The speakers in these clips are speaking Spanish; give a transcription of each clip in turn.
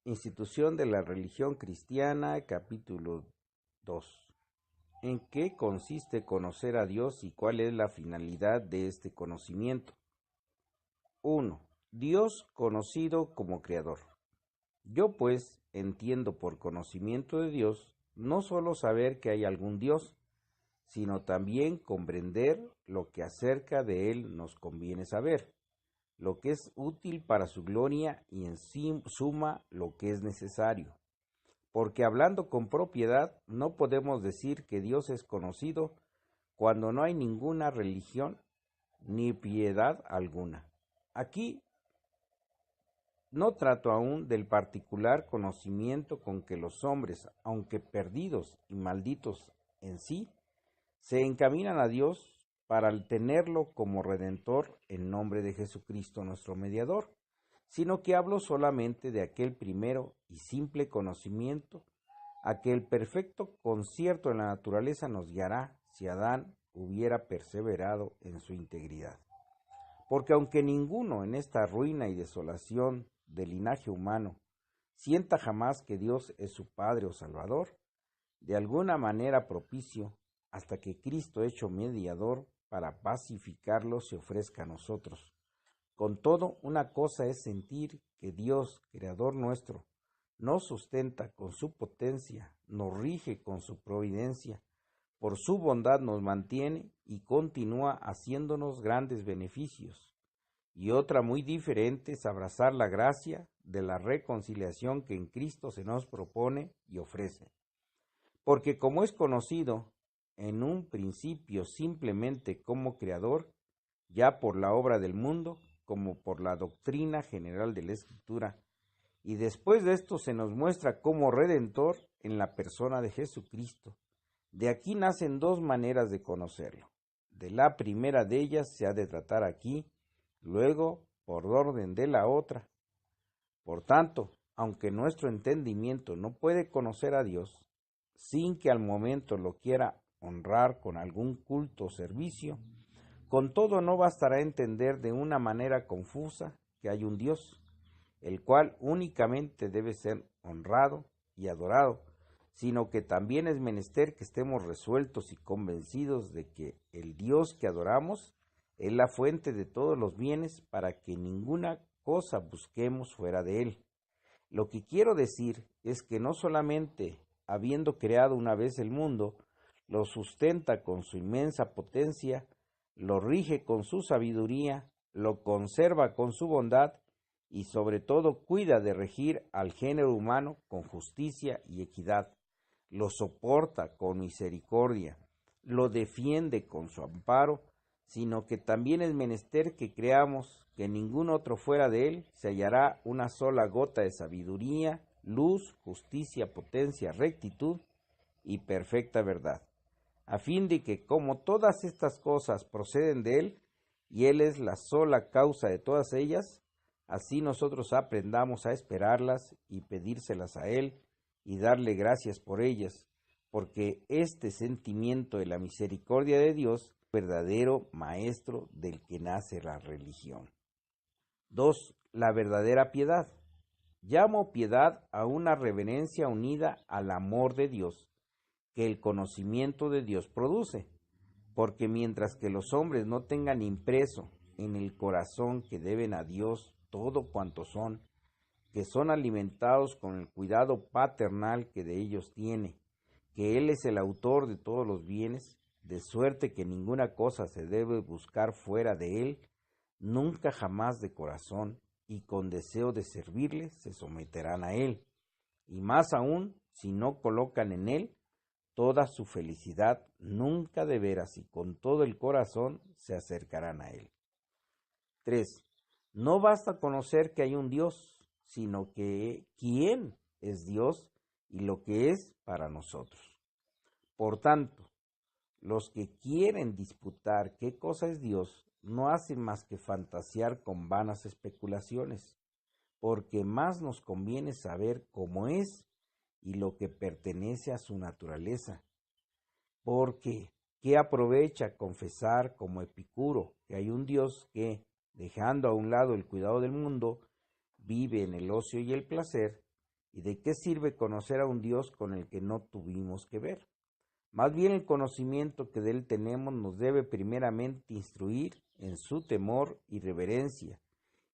Institución de la religión cristiana, capítulo 2. ¿En qué consiste conocer a Dios y cuál es la finalidad de este conocimiento? 1. Dios conocido como Creador. Yo pues entiendo por conocimiento de Dios no solo saber que hay algún Dios, sino también comprender lo que acerca de Él nos conviene saber, lo que es útil para su gloria y en suma lo que es necesario. Porque hablando con propiedad no podemos decir que Dios es conocido cuando no hay ninguna religión ni piedad alguna. Aquí no trato aún del particular conocimiento con que los hombres, aunque perdidos y malditos en sí, se encaminan a Dios para tenerlo como Redentor en nombre de Jesucristo nuestro mediador, sino que hablo solamente de aquel primero y simple conocimiento a que el perfecto concierto en la naturaleza nos guiará si Adán hubiera perseverado en su integridad. Porque aunque ninguno en esta ruina y desolación del linaje humano sienta jamás que Dios es su Padre o Salvador, de alguna manera propicio, hasta que Cristo hecho mediador para pacificarlo se ofrezca a nosotros. Con todo, una cosa es sentir que Dios, Creador nuestro, nos sustenta con su potencia, nos rige con su providencia, por su bondad nos mantiene y continúa haciéndonos grandes beneficios. Y otra muy diferente es abrazar la gracia de la reconciliación que en Cristo se nos propone y ofrece. Porque como es conocido en un principio simplemente como Creador, ya por la obra del mundo, como por la doctrina general de la Escritura, y después de esto se nos muestra como Redentor en la persona de Jesucristo. De aquí nacen dos maneras de conocerlo. De la primera de ellas se ha de tratar aquí, luego por orden de la otra. Por tanto, aunque nuestro entendimiento no puede conocer a Dios, sin que al momento lo quiera honrar con algún culto o servicio, con todo no bastará entender de una manera confusa que hay un Dios, el cual únicamente debe ser honrado y adorado, sino que también es menester que estemos resueltos y convencidos de que el Dios que adoramos es la fuente de todos los bienes para que ninguna cosa busquemos fuera de él. Lo que quiero decir es que no solamente habiendo creado una vez el mundo, lo sustenta con su inmensa potencia, lo rige con su sabiduría, lo conserva con su bondad y sobre todo cuida de regir al género humano con justicia y equidad, lo soporta con misericordia, lo defiende con su amparo, sino que también es menester que creamos que ningún otro fuera de él se hallará una sola gota de sabiduría, luz, justicia, potencia, rectitud y perfecta verdad, a fin de que como todas estas cosas proceden de él, y él es la sola causa de todas ellas, así nosotros aprendamos a esperarlas y pedírselas a él y darle gracias por ellas, porque este sentimiento de la misericordia de Dios verdadero maestro del que nace la religión. 2. La verdadera piedad. Llamo piedad a una reverencia unida al amor de Dios, que el conocimiento de Dios produce, porque mientras que los hombres no tengan impreso en el corazón que deben a Dios todo cuanto son, que son alimentados con el cuidado paternal que de ellos tiene, que Él es el autor de todos los bienes, de suerte que ninguna cosa se debe buscar fuera de Él, nunca jamás de corazón y con deseo de servirle se someterán a Él, y más aún si no colocan en Él toda su felicidad, nunca de veras y con todo el corazón se acercarán a Él. 3. No basta conocer que hay un Dios, sino que quién es Dios y lo que es para nosotros. Por tanto, los que quieren disputar qué cosa es Dios no hacen más que fantasear con vanas especulaciones, porque más nos conviene saber cómo es y lo que pertenece a su naturaleza. Porque, ¿qué aprovecha confesar como Epicuro que hay un Dios que, dejando a un lado el cuidado del mundo, vive en el ocio y el placer, ¿Y de qué sirve conocer a un Dios con el que no tuvimos que ver? Más bien el conocimiento que de Él tenemos nos debe primeramente instruir en su temor y reverencia,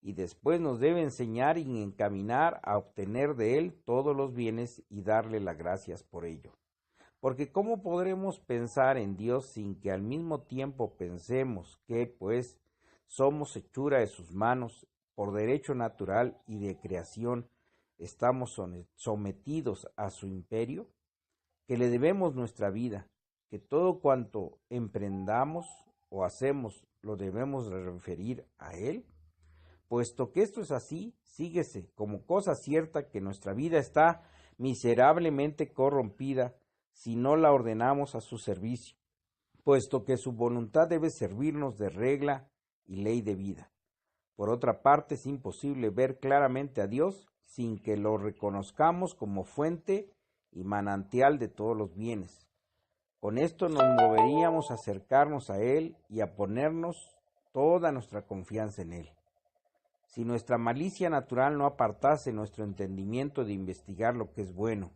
y después nos debe enseñar y encaminar a obtener de Él todos los bienes y darle las gracias por ello. Porque ¿cómo podremos pensar en Dios sin que al mismo tiempo pensemos que, pues, somos hechura de sus manos, por derecho natural y de creación, estamos sometidos a su imperio? Que le debemos nuestra vida, que todo cuanto emprendamos o hacemos lo debemos referir a Él. Puesto que esto es así, síguese como cosa cierta que nuestra vida está miserablemente corrompida si no la ordenamos a su servicio, puesto que su voluntad debe servirnos de regla y ley de vida. Por otra parte, es imposible ver claramente a Dios sin que lo reconozcamos como fuente y manantial de todos los bienes. Con esto nos moveríamos a acercarnos a Él y a ponernos toda nuestra confianza en Él. Si nuestra malicia natural no apartase nuestro entendimiento de investigar lo que es bueno,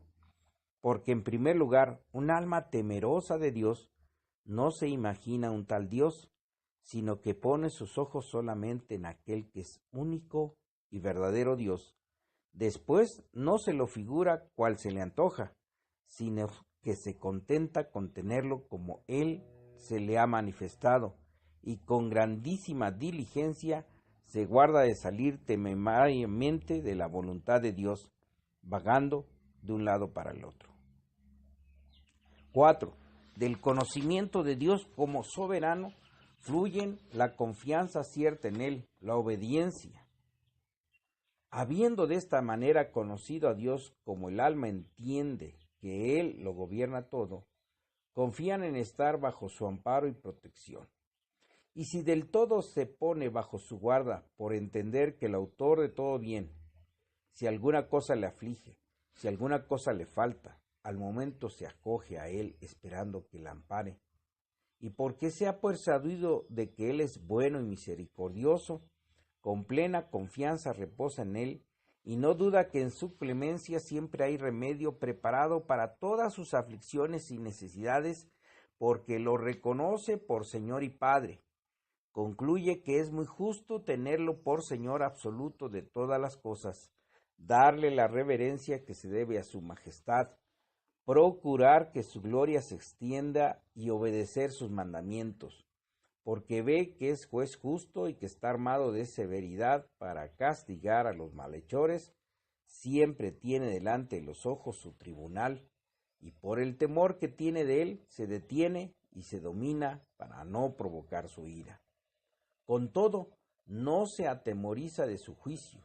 porque en primer lugar, un alma temerosa de Dios no se imagina un tal Dios, sino que pone sus ojos solamente en aquel que es único y verdadero Dios. Después no se lo figura cual se le antoja, sino que se contenta con tenerlo como Él se le ha manifestado, y con grandísima diligencia se guarda de salir temerariamente de la voluntad de Dios, vagando de un lado para el otro. 4. Del conocimiento de Dios como soberano fluyen la confianza cierta en Él, la obediencia. Habiendo de esta manera conocido a Dios como el alma entiende que Él lo gobierna todo, confían en estar bajo su amparo y protección. Y si del todo se pone bajo su guarda por entender que el autor de todo bien, si alguna cosa le aflige, si alguna cosa le falta, al momento se acoge a Él esperando que la ampare. Y porque se ha persuadido de que Él es bueno y misericordioso, con plena confianza reposa en Él, y no duda que en su clemencia siempre hay remedio preparado para todas sus aflicciones y necesidades, porque lo reconoce por Señor y Padre. Concluye que es muy justo tenerlo por Señor absoluto de todas las cosas, darle la reverencia que se debe a su majestad, procurar que su gloria se extienda y obedecer sus mandamientos, porque ve que es juez justo y que está armado de severidad para castigar a los malhechores, siempre tiene delante de los ojos su tribunal, y por el temor que tiene de él se detiene y se domina para no provocar su ira. Con todo, no se atemoriza de su juicio,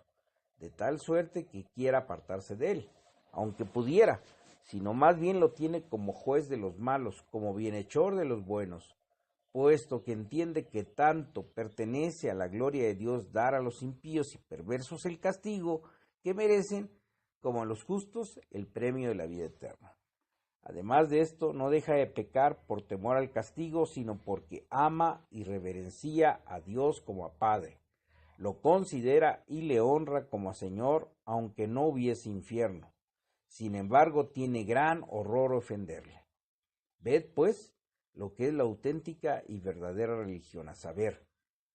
de tal suerte que quiera apartarse de él, aunque pudiera, sino más bien lo tiene como juez de los malos, como bienhechor de los buenos, puesto que entiende que tanto pertenece a la gloria de Dios dar a los impíos y perversos el castigo que merecen, como a los justos el premio de la vida eterna. Además de esto, no deja de pecar por temor al castigo, sino porque ama y reverencia a Dios como a Padre. Lo considera y le honra como a Señor, aunque no hubiese infierno. Sin embargo, tiene gran horror ofenderle. Ved, pues, lo que es la auténtica y verdadera religión, a saber,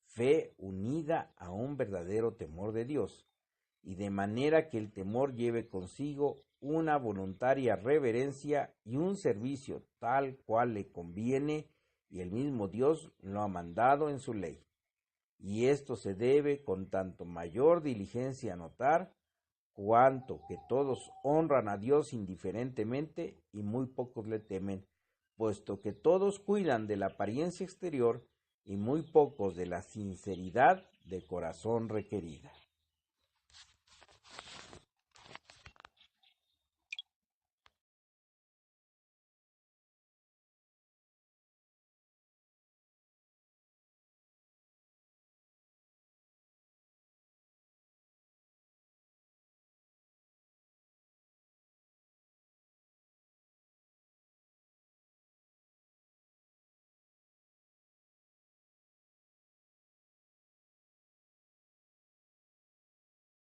fe unida a un verdadero temor de Dios, y de manera que el temor lleve consigo una voluntaria reverencia y un servicio tal cual le conviene, y el mismo Dios lo ha mandado en su ley. Y esto se debe con tanto mayor diligencia a notar, cuanto que todos honran a Dios indiferentemente y muy pocos le temen, puesto que todos cuidan de la apariencia exterior y muy pocos de la sinceridad de corazón requerida.